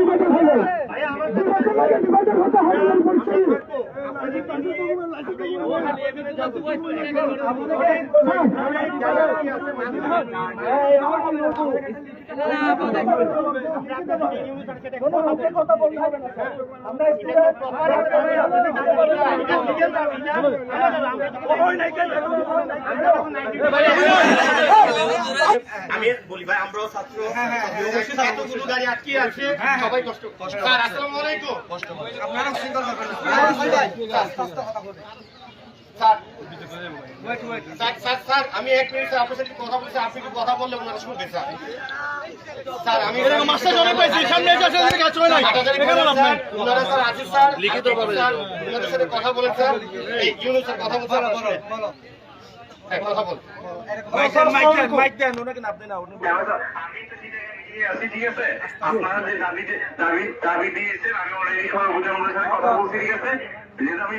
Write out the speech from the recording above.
divider হলো divider হতে হবে আমি বলছি কথা বলতে হবে না আমি বলি ভাই আমরাও ছাত্র এতগুলো গাড়ি আটকে আছে সবাই কষ্ট স্যার আসসালামু আলাইকুম আপনারা চিন্তা করবেন স্যার আমি এক মিনিট আপনার সাথে কথা বলছি আপনি কি কথা বললে ওনারা শুনবে স্যার স্যার আমি মাস্টার জনে পাইছি সামনে এসে কাজ হয় না ওনারা স্যার আজিজ স্যার লিখিতভাবে ওনাদের সাথে কথা বলেন স্যার এই ইউনুস স্যার কথা বলছেন বলো হ্যাঁ কথা বল মাইক দেন ওনাকে না আপনি না উনি ঠিক আছে আপনারা যে দাবি দিয়েছেন আমি অলরেডি সবাই বুঝে কথা বলছি ঠিক আছে আমি